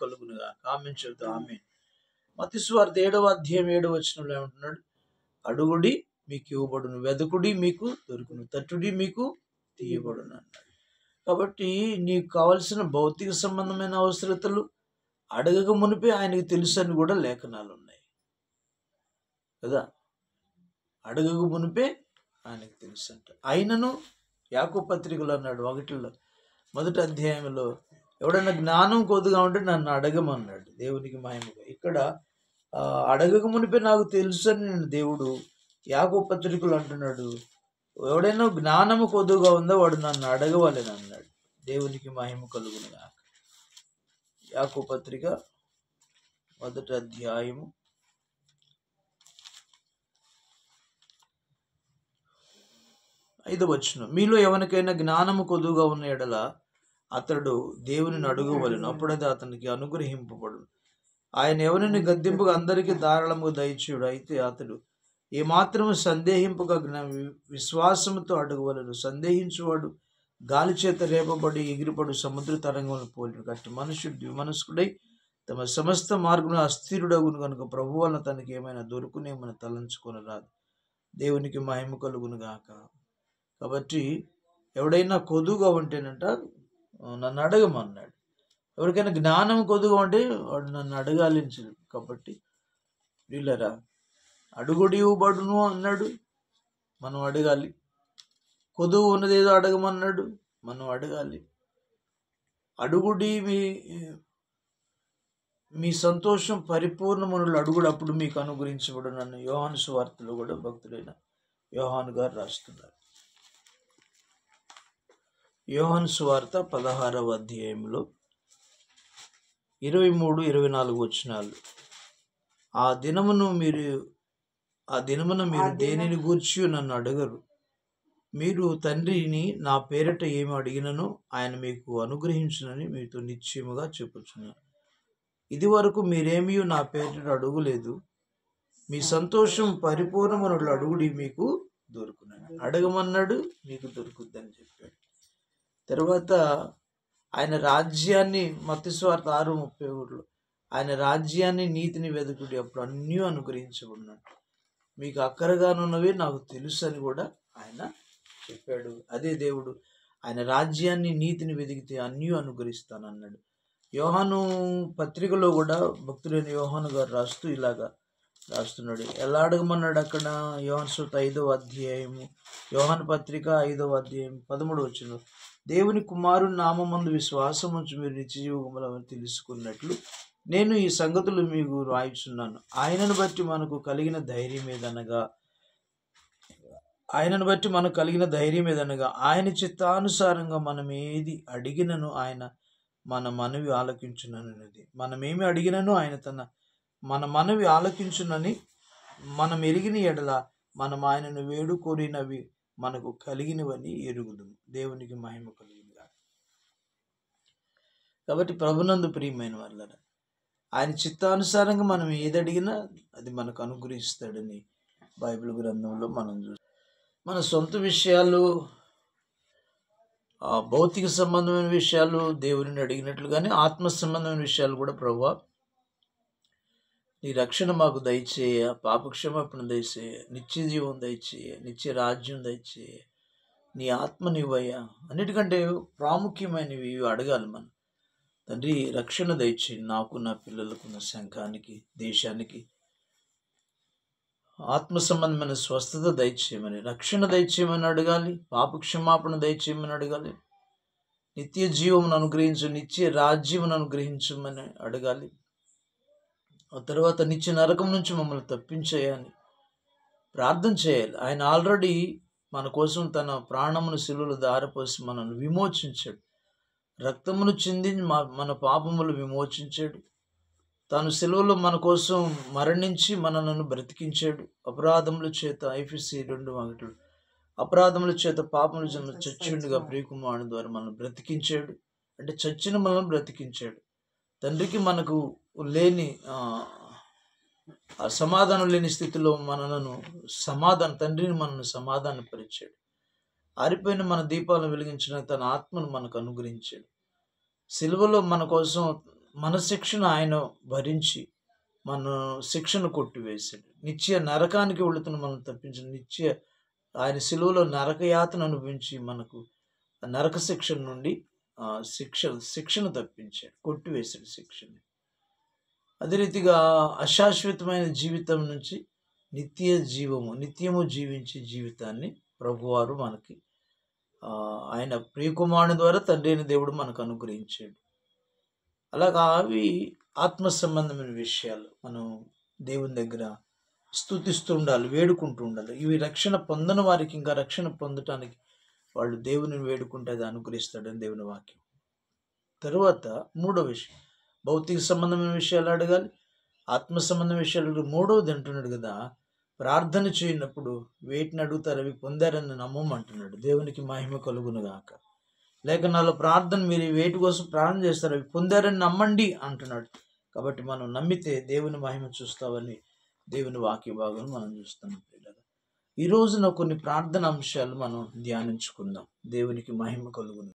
కలుగునుగా. ఆమేన్ చెబుతాం. ఆమేన్. మత్తయి సువార్త 7వ అధ్యాయం 7వ వచనంలో ఏమంటున్నాడు? అడుగుడి మీకు ఇవ్వబడును, వెదకుడి మీకు దొరుకును, తట్టుడి మీకు తీయబడును అన్నాడు. కాబట్టి నీకు కావలసిన భౌతిక సంబంధమైన అవసరతలు అడగక మునిపే ఆయనకి తెలుసు అని కూడా లేఖనాలు ఉన్నాయి కదా. అడగక మునిపే ఆయనకు తెలుసు అంట. ఆయనను యాకోబు పత్రికలో అన్నాడు 1లో మొదటి అధ్యాయంలో, ఎవడన్నా జ్ఞానం కొద్దిగా ఉంటే నన్ను అడగమన్నాడు. దేవునికి మహిమగా. ఇక్కడ అడగక మునిపే నాకు తెలుసు అని నేను దేవుడు యాకోబు పత్రికలు అంటున్నాడు. ఎవడైనా జ్ఞానము కొద్దుగా ఉందో వాడు నన్ను అడగవాలని అన్నాడు. దేవునికి మహిమ కలుగునుగా. యాకోబు పత్రిక మొదటి అధ్యాయము 5వ వచనం, మీలో ఎవరికైనా జ్ఞానము కొద్దుగా ఉన్న ఎడల అతడు దేవునిని అడుగవలెను, అప్పుడైతే అతనికి అనుగ్రహింపబడును. ఆయన ఎవరిని గద్దింపుగా అందరికీ ధారాళముగా దయచేయుడు. అయితే అతడు ఏమాత్రము సందేహింపగా విశ్వాసముతో అడగవలెను. సందేహించువాడు గాలి చేత రేపబడి ఎగిరిపడు సముద్ర తరంగములను పోలిన గట్టి మనుషుడు ద్విమనస్కుడై తమ సమస్త మార్గంలో అస్థిరుడగును కనుక ప్రభు వలన తనకి ఏమైనా దొరుకునేమని తలంచుకొని రాదు. దేవునికి మహిమ కలుగును గాక. కాబట్టి ఎవడైనా కొదువుగా ఉంటేనంట నన్ను అడగమన్నాడు. ఎవరికైనా జ్ఞానం కొద్దుగా ఉంటే వాడు నన్ను అడగాలి. కాబట్టి వీళ్ళరా అడుగుడి ఇవ్వబడును అన్నాడు, మనం అడగాలి. కొదువు ఉన్నదేదో అడగమన్నాడు, మనం అడగాలి. అడుగుడి మీ సంతోషం పరిపూర్ణమును అడుగుడు, అప్పుడు మీకు అనుగ్రహించబడును అన్న యోహాను సువార్తలో కూడా భక్తుడైన యోహాను గారు రాస్తున్నారు. యోహాను సువార్త 16వ అధ్యాయంలో 23-24 వచనాలు. ఆ దినమున మీరు దేనిని గూర్చి నన్ను అడగరు. మీరు తండ్రిని నా పేరిట ఏమి అడిగినను ఆయన మీకు అనుగ్రహించునని మీతో నిశ్చయముగా చెప్పుచున్నాను. ఇది వరకు మీరేమీ నా పేరిట అడుగులేదు. మీ సంతోషం పరిపూర్ణమును అడుగుడి, మీకు దొరుకునని. అడగమన్నాడు, మీకు దొరుకుద్దని చెప్పాడు. తర్వాత ఆయన రాజ్యాన్ని, మత్తయి సువార్త 6:33, ఆయన రాజ్యాన్ని నీతిని వెదుకుడి, అప్పుడు అన్నీ అనుగ్రహించబడినాడు. మీకు అక్కరగానున్నవి నాకు తెలుసు అని కూడా ఆయన చెప్పాడు. అదే దేవుడు ఆయన రాజ్యాన్ని నీతిని వెతికితే అన్నీ అనుగ్రహిస్తానన్నాడు. యోహాను పత్రికలో కూడా భక్తుడైన యోహాను గారు రాస్తూ ఇలాగా రాస్తున్నాడు. ఎలా అడగమన్నాడు అక్కడ? యోహాను సువార్త 5వ అధ్యాయము, యోహాను పత్రిక 5వ అధ్యాయం 13వ వచనం, దేవుని కుమారుని నామమందు విశ్వాసం ఉంచి మీరు నిత్యజీవములను తెలుసుకున్నట్లు నేను ఈ సంగతులు మీకు రాయిచున్నాను. ఆయనను బట్టి మనకు కలిగిన ధైర్యం ఏదనగా ఆయన చిత్తానుసారంగా మనం ఏది అడిగినను ఆయన మన మనవి ఆలకించునన్నది. మనమేమి అడిగినను ఆయన మన మనవి ఆలకించునని మనం ఎరిగిన ఎడల మనం ఆయనను వేడుకోరినవి మనకు కలిగినవని ఎరుగుదుము. దేవునికి మహిమ కలుగునుగా. కాబట్టి ప్రభునందు ప్రియమైన వాళ్ళరా, ఆయన చిత్తానుసారంగా మనం ఏది అడిగినా అది మనకు అనుగ్రహిస్తాడని బైబిల్ గ్రంథంలో మనం చూస్తాం. మన సొంత విషయాలు, భౌతిక సంబంధమైన విషయాలు దేవుడిని అడిగినట్లుగానే ఆత్మ సంబంధమైన విషయాలు కూడా, ప్రభువా నీ రక్షణ మాకు దయచేయ, పాపక్షమాపణ దయచేయ, నిత్య జీవం దయచేయ, నిత్య రాజ్యం దయచేయ, నీ ఆత్మనివ్వయ్యా, అన్నిటికంటే ప్రాముఖ్యమైనవి అడగాలి మనం. తండ్రి రక్షణ దయచేయి, నాకు, నా పిల్లలకు, నా సంఘానికి, దేశానికి ఆత్మ సంబంధమైన స్వస్థత దయచేయమని, రక్షణ దయచేయమని అడగాలి, పాపక్షమాపణ దయచేయమని అడగాలి, నిత్య జీవమును అనుగ్రహించు, నిత్య రాజ్యమును అనుగ్రహించమని అడగాలి. ఆ తర్వాత నిత్య నరకం నుంచి మమ్మల్ని తప్పించేయని ప్రార్థన చేయాలి. ఆయన ఆల్రెడీ మన కోసం తన ప్రాణమును శిలువలో ధారపోసి మనల్ని విమోచించాడు. రక్తమును చింది మన పాపములు విమోచించాడు. తాను శిలువలో మన కోసం మరణించి మనలను బ్రతికించాడు. అపరాధముల చేత ఐఫీసీ 2:1 అపరాధముల చేత పాపముల జన్మ చచ్చుండుగా ప్రియకుమారుని ద్వారా మనల్ని బ్రతికించాడు. అంటే చచ్చిన మనల్ని బ్రతికించాడు. తండ్రికి మనకు లేని సమాధానం లేని స్థితిలో తండ్రిని మనల్ని సమాధానపరిచాడు. ఆరిపోయిన మన దీపాలను వెలిగించడానికి తన ఆత్మను మనకు అనుగ్రహించాడు. సిలువలో మన కోసం మన శిక్షణ ఆయన భరించి మన శిక్షను కొట్టివేశాడు. నిత్య నరకానికి వెళుతున్న మనం తప్పించి ఆయన శిలువలో నరకయాతన అనుభవించి మనకు నరక శిక్షణ నుండి శిక్షను తప్పించాడు, కొట్టివేశాడు శిక్షని. అదే రీతిగా అశాశ్వతమైన జీవితం నుంచి నిత్యము జీవించే జీవితాన్ని ప్రభువారు మనకి ఆయన ప్రియకుమారుని ద్వారా తండ్రి అయిన దేవుడు మనకు అనుగ్రహించాడు. అలాగా అవి ఆత్మ సంబంధమైన విషయాలు మనం దేవుని దగ్గర స్తుతిస్తూ ఉండాలి, వేడుకుంటూ ఉండాలి. ఇవి రక్షణ పొందని వారికి ఇంకా రక్షణ పొందటానికి వాళ్ళు దేవుని వేడుకుంటే అది అనుగ్రహిస్తాడని దేవుని వాక్యం. తరువాత మూడో విషయం, భౌతిక సంబంధమైన విషయాలు అడగాలి, ఆత్మ సంబంధమైన విషయాలు అడగాలి. మూడవది అంటున్నాడు కదా, ప్రార్థన చేయనప్పుడు వేటిని అడుగుతారు అవి పొందారని నమ్మమంటున్నాడు. దేవునికి మహిమ కలుగును గాక. లేఖనాల్లో ప్రార్థన మీరు వేటి కోసం ప్రార్థన చేస్తారు అవి పొందారని నమ్మండి అంటున్నాడు. కాబట్టి మనం నమ్మితే దేవుని మహిమ చూస్తామని దేవుని వాక్య భాగం మనం చూస్తున్నాం. ఈ రోజున కొన్ని ప్రార్థన అంశాలు మనం ధ్యానించుకుందాం. దేవునికి మహిమ కలుగును.